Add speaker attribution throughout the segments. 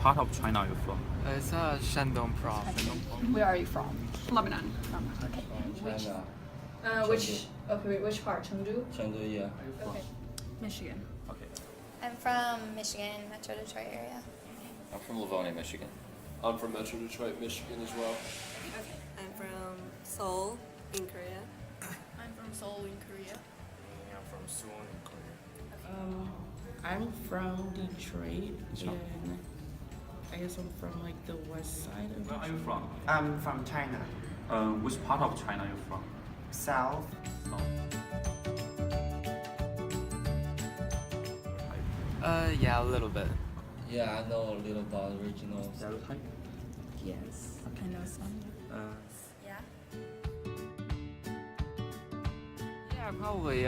Speaker 1: part of China are you from?
Speaker 2: It's Shandong province.
Speaker 3: Where are you from? Lebanon. Okay.
Speaker 4: China.
Speaker 3: Which part? Chengdu.
Speaker 4: Chengdu, yeah.
Speaker 3: Okay. Michigan.
Speaker 1: Okay.
Speaker 5: I'm from Michigan, Metro Detroit area.
Speaker 6: I'm from Livonia, Michigan.
Speaker 7: I'm from Metro Detroit, Michigan as well.
Speaker 8: Okay. I'm from Seoul in Korea.
Speaker 3: I'm from Seoul in Korea.
Speaker 2: I'm from Suwon in Korea.
Speaker 9: I'm from Detroit, and I guess I'm from like the west side of
Speaker 1: Where are
Speaker 9: Detroit.
Speaker 1: you from?
Speaker 10: I'm from China.
Speaker 1: Which part of China are you from?
Speaker 10: South.
Speaker 2: Yeah, a little bit.
Speaker 4: Yeah, I know a little about original.
Speaker 1: Stereotype?
Speaker 3: Yes. I know some.
Speaker 5: Yeah.
Speaker 2: Yeah, probably.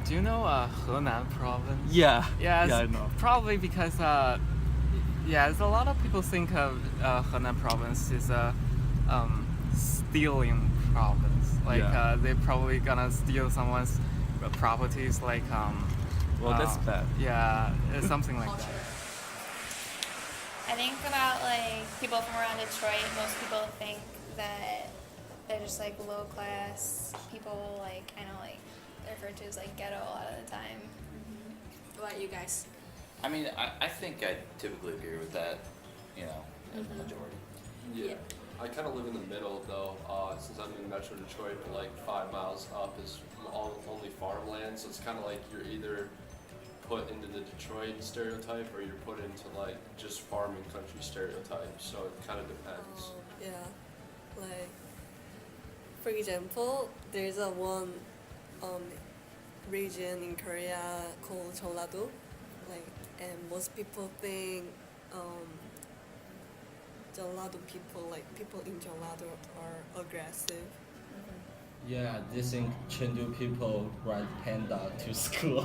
Speaker 2: Do you know Henan province?
Speaker 1: Yeah.
Speaker 2: Yeah,
Speaker 1: Yeah, I know.
Speaker 2: Probably because there's a lot of people think of Henan province is a stealing province. Like
Speaker 1: Yeah.
Speaker 2: they're probably gonna steal someone's properties. Like
Speaker 1: Well, that's bad.
Speaker 2: Yeah, it's something like that.
Speaker 5: I think about like people from around Detroit. Most people think that they're just like low class people. Like kind of like they're referred to as like ghetto a lot of the time.
Speaker 8: What about you guys?
Speaker 6: I mean, I think I typically agree with that, you know, as the majority.
Speaker 7: Yeah. I kind of live in the middle though, since I'm in Metro Detroit, but like 5 miles up is only farmland, so it's kind of like you're either put into the Detroit stereotype or you're put into like just farming country stereotype, so it kind of depends.
Speaker 8: Yeah. Like, for example, there's a one region in Korea called Jeollado, like, and most people think Jeollado people, like people in Jeollado, are aggressive.
Speaker 4: Yeah, they think Chengdu people ride panda to school.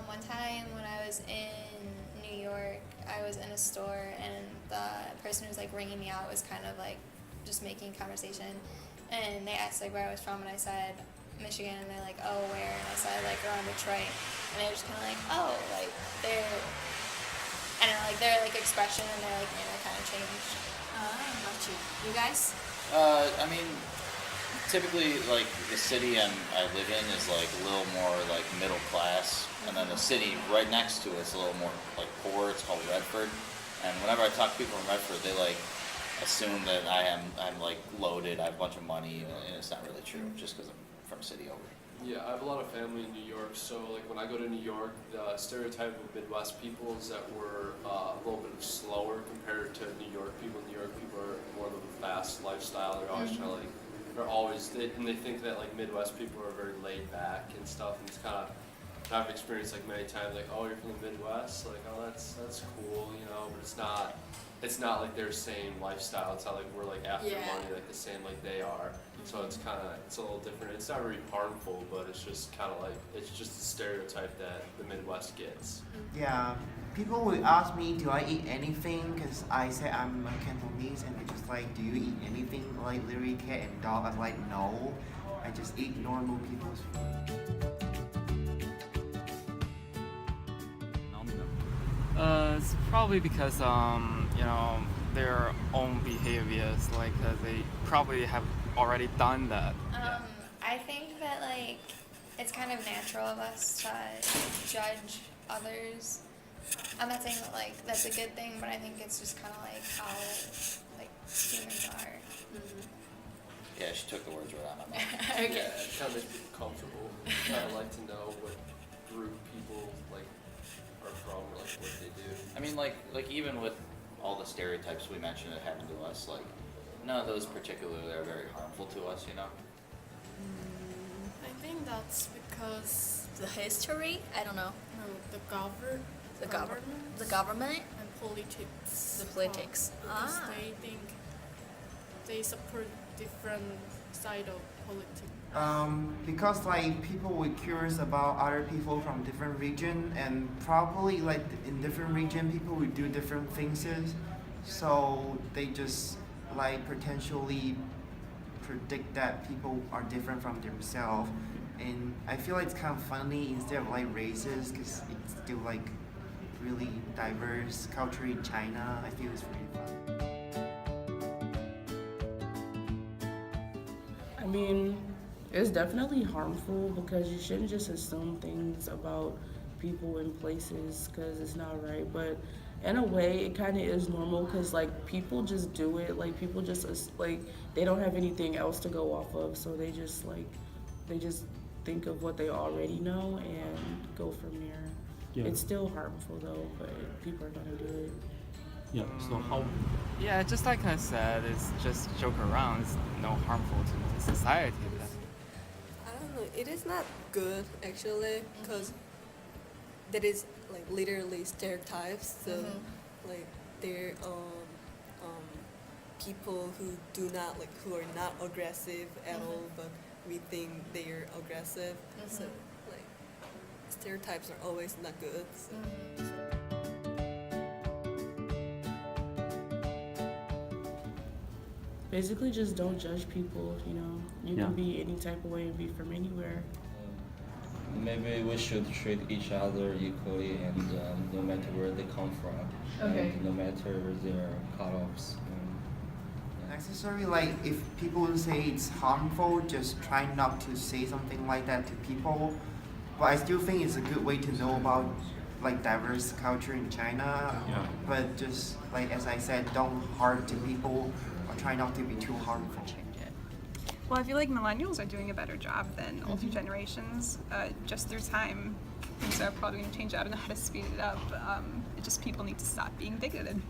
Speaker 5: One time when I was in New York, I was in a store and the person who was like ringing me out was kind of like just making conversation, and they asked like where I was from, and I said Michigan, and they're like, oh, where? And I said like around Detroit, and they were just kind of like, oh, like they're, I don't know, like their like expression and their like manner kind of changed.
Speaker 8: Got you. You guys?
Speaker 6: I mean, typically, like, the city I live in is, like, a little more, like, middle class, and then the city right next to it is a little more, like, poor. It's called Redford, and whenever I talk to people from Redford, they, like, assume that I'm, like, loaded, I have a bunch of money, and it's not really true, just because I'm from city over.
Speaker 7: Yeah, I have a lot of family in New York, so like when I go to New York, the stereotype of Midwest people is that we're a little bit slower compared to New York people. New York people are more of a fast lifestyle. They're always trying to like, and they think that like Midwest people are very laid back and stuff. And it's kind of, I've experienced like many times like, oh, you're from the Midwest, like, oh, that's cool, you know. But it's not like their same lifestyle. It's not like we're like after money like the same like they are. So it's a little different. It's not really harmful, but it's just kind of like, it's just a stereotype that the Midwest gets.
Speaker 10: Yeah, people will ask me, do I eat anything? Because I say I'm a Cantonese, and they're just like, do you eat anything like literally cat and dog? I'm like, no, I just eat normal people's food.
Speaker 2: It's probably because you know, their own behaviors, like they probably have already done that.
Speaker 5: I think that like it's kind of natural of us to judge others. I'm not saying that like that's a good thing, but I think it's just kind of like how like humans are.
Speaker 6: Yeah, she took the words right out of my mouth.
Speaker 5: Okay.
Speaker 7: Yeah, it kind of makes me comfortable. I like to know what group people like are from or like what they do.
Speaker 6: I mean, like even with all the stereotypes we mentioned that happen to us, like, none of those particularly are very harmful to us, you know?
Speaker 3: I think that's because
Speaker 8: The history? I don't know.
Speaker 3: the
Speaker 8: The government?
Speaker 3: and politics.
Speaker 8: The politics.
Speaker 3: Because they think they support different side of politics.
Speaker 10: Because like people were curious about other people from different region, and probably like in different region people would do different things, so they just like potentially predict that people are different from themselves, and I feel like it's kind of funny instead of like racist because it's still like really diverse culture in China. I feel it's really fun.
Speaker 9: I mean, it's definitely harmful because you shouldn't just assume things about people and places because it's not right. But in a way, it kind of is normal because like people just do it. Like people just like they don't have anything else to go off of, so they just think of what they already know and go from there.
Speaker 11: Yeah.
Speaker 9: It's still harmful though, but people are gonna do it.
Speaker 11: Yeah. So how?
Speaker 2: Yeah, just like I said, it's just joke around. It's no harmful to society.
Speaker 8: I don't know. It is not good actually, because that is like literally stereotypes. So like they're people who do not like who are not aggressive at all, but we think they are aggressive. So like stereotypes are always not good. So.
Speaker 9: Basically, just don't judge people. You know, you
Speaker 11: Yeah.
Speaker 9: can be any type of way and be from anywhere.
Speaker 4: Maybe we should treat each other equally, and no matter where they come from, and no matter their cut-offs.
Speaker 10: Necessarily, like if people say it's harmful, just try not to say something like that to people. But I still think it's a good way to know about like diverse culture in China.
Speaker 1: Yeah.
Speaker 10: But just like as I said, don't hurt to people or try not to be too harmful.
Speaker 12: Well, I feel like millennials are doing a better job than older generations, just through time. Things are probably going to change. I don't know how to speed it up. It just people need to stop being bigoted.